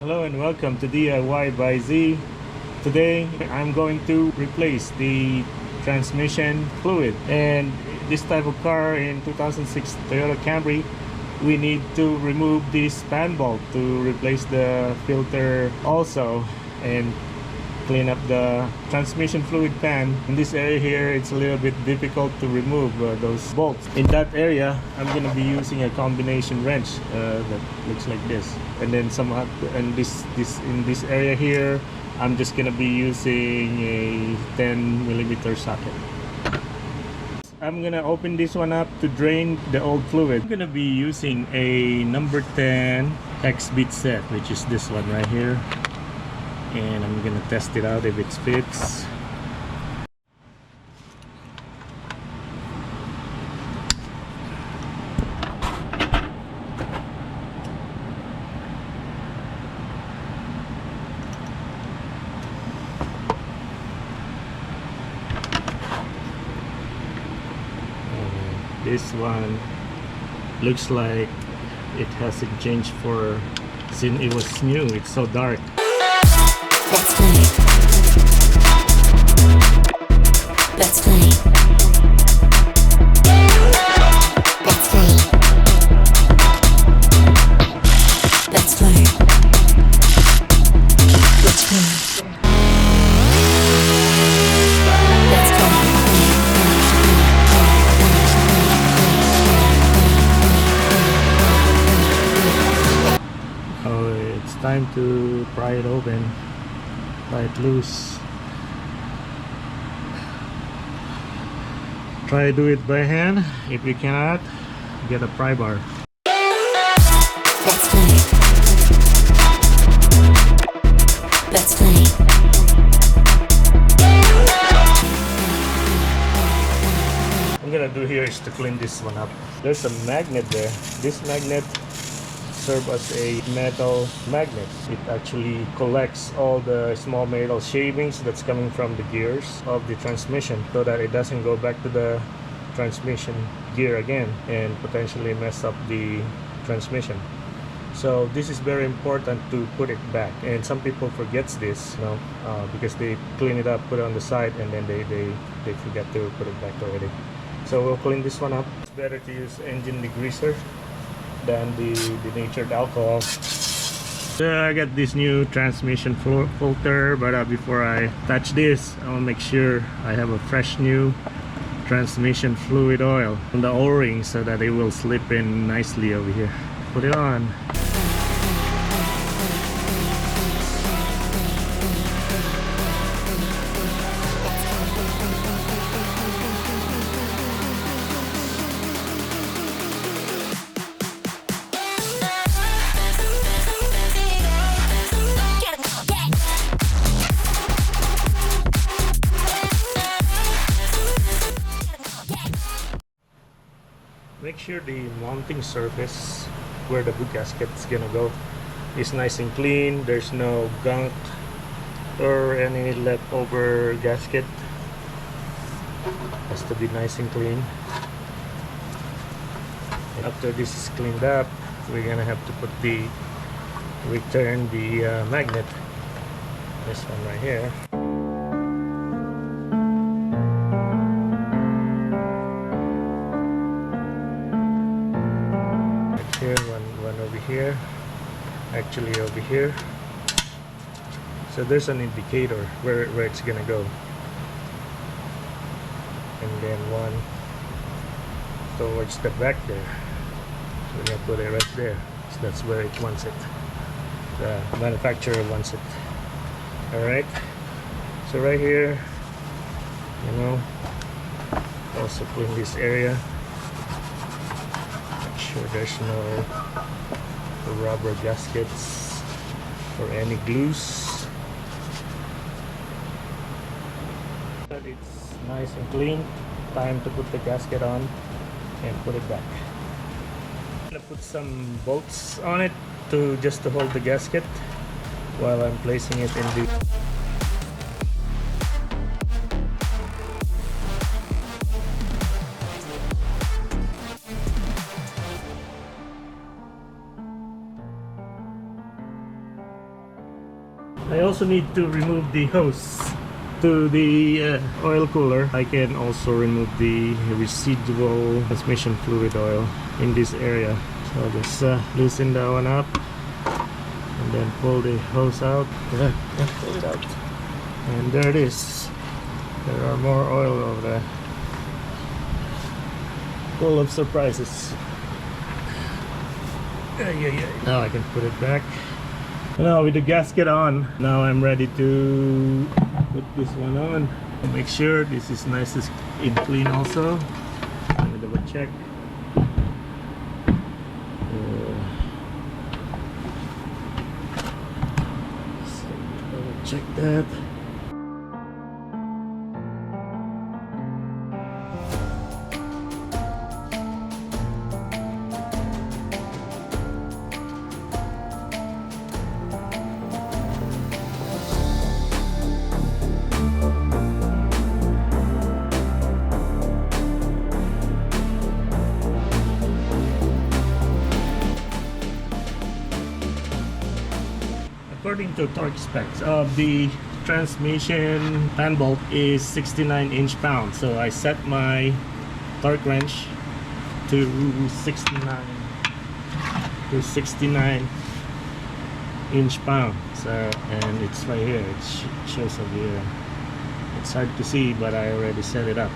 Hello and welcome to DIY by Z. Today I'm going to replace the transmission fluid, and this type of car in 2006 Toyota Camry, we need to remove this span bolt to replace the filter also and clean up the transmission fluid pan. In this area here, it's a little bit difficult to remove those bolts. In that area, I'm going to be using a combination wrench that looks like this, and then in this area here, I'm just going to be using a 10mm socket. I'm gonna open this one up to drain the old fluid. I'm gonna be using a number 10 X bit set, which is this one right here, and I'm gonna test it out if it fits. This one looks like it hasn't changed since it was new. It's so dark. Let's play. Let's play. Let's play. Let's play. Let's play. Let's play. Oh, it's time to pry it open. Pry it loose. Try to do it by hand. If you cannot, get a pry bar. Let's play. Let's play. What I'm gonna do here is to clean this one up. There's a magnet there. This magnet serves as a metal magnet. It actually collects all the small metal shavings that's coming from the gears of the transmission, so that it doesn't go back to the transmission gear again and potentially mess up the transmission. So this is very important to put it back, and some people forgets this, because they clean it up, put it on the side, and then they forget to put it back already. So we'll clean this one up. It's better to use engine degreaser than the denatured alcohol. So I got this new transmission filter, but before I touch this, I want to make sure I have a fresh new transmission fluid oil on the O-ring so that it will slip in nicely over here. Put it on. Make sure the mounting surface where the boot gasket is gonna go is nice and clean. There's no gunk or any leftover gasket. Has to be nice and clean. And after this is cleaned up, we're gonna have to return the magnet. This one right here. Here, one over here, actually over here. So there's an indicator where it's gonna go, and then one towards the back there. So we're gonna put it right there. So that's where it wants it. The manufacturer wants it. All right. So right here, also clean this area. Sure there's no rubber gaskets or any glues. But it's nice and clean. Time to put the gasket on and put it back. I'm gonna put some bolts on it just to hold the gasket while I'm placing it in the I also need to remove the hose to the oil cooler. I can also remove the residual transmission fluid oil in this area. So just loosen that one up and then pull the hose out. Yeah, pull it out. And there it is. There are more oil over there. Full of surprises. Now I can put it back. Now with the gasket on, now I'm ready to put this one on. Make sure this is nice and clean also. Let me double check. So double check that. According to torque specs of the transmission fan bolt is 69 inch-pound, so I set my torque wrench to 69 inch-pound. So, and it's right here. It shows over here. It's hard to see, but I already set it up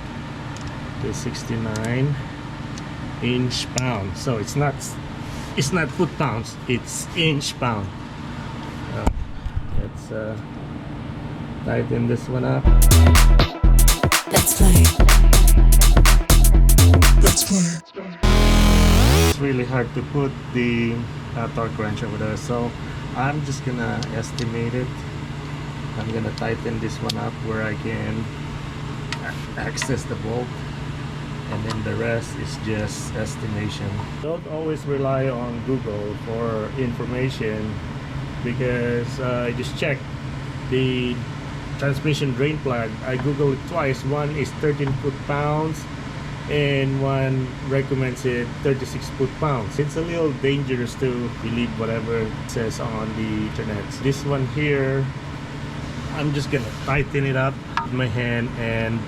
to 69 inch-pound. So it's not foot-pounds. It's inch-pound. Let's tighten this one up. That's fine. That's fine. It's really hard to put the torque wrench over there, so I'm just gonna estimate it. I'm gonna tighten this one up where I can access the bolt, and then the rest is just estimation. Don't always rely on Google for information, because I just checked the transmission drain plug. I googled it twice. One is 13 foot-pounds and one recommends it 36 foot-pounds. It's a little dangerous to believe whatever it says on the internet. This one here, I'm just gonna tighten it up with my hand and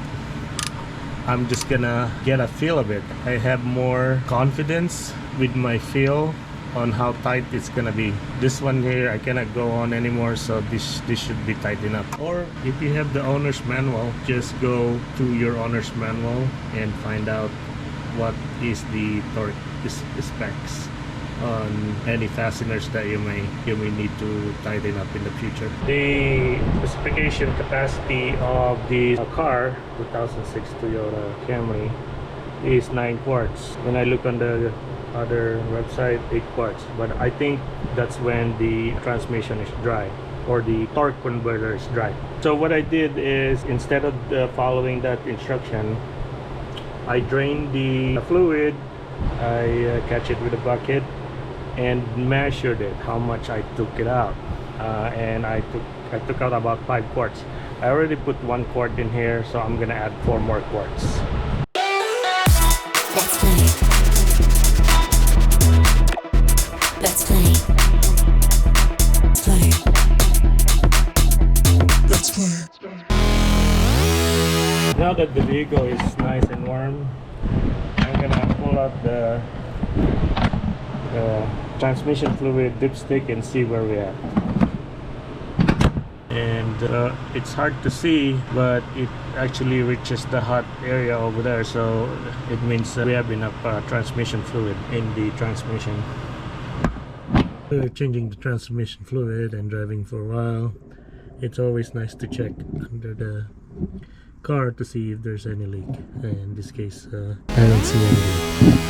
I'm just gonna get a feel of it. I have more confidence with my feel on how tight it's gonna be. This one here I cannot go on anymore, so this should be tight enough. Or if you have the owner's manual, just go to your owner's manual and find out what is the torque specs on any fasteners that you may need to tighten up in the future. The specification capacity of the car, 2006 Toyota Camry, is 9 quarts. When I look on the other website, 8 quarts, but I think that's when the transmission is dry or the torque converter is dry. So what I did is, instead of following that instruction, I drained the fluid, I catch it with a bucket and measured it, how much I took it out, and I took out about 5 quarts. I already put 1 quart in here, so I'm gonna add 4 more quarts. That's fine. That's fine. Fine. That's fine. Now that the vehicle is nice and warm, I'm gonna pull out the transmission fluid dipstick and see where we're at. And it's hard to see, but it actually reaches the hot area over there, so it means we have enough transmission fluid in the transmission. Changing the transmission fluid and driving for a while, it's always nice to check under the car to see if there's any leak. In this case, I don't see any leak.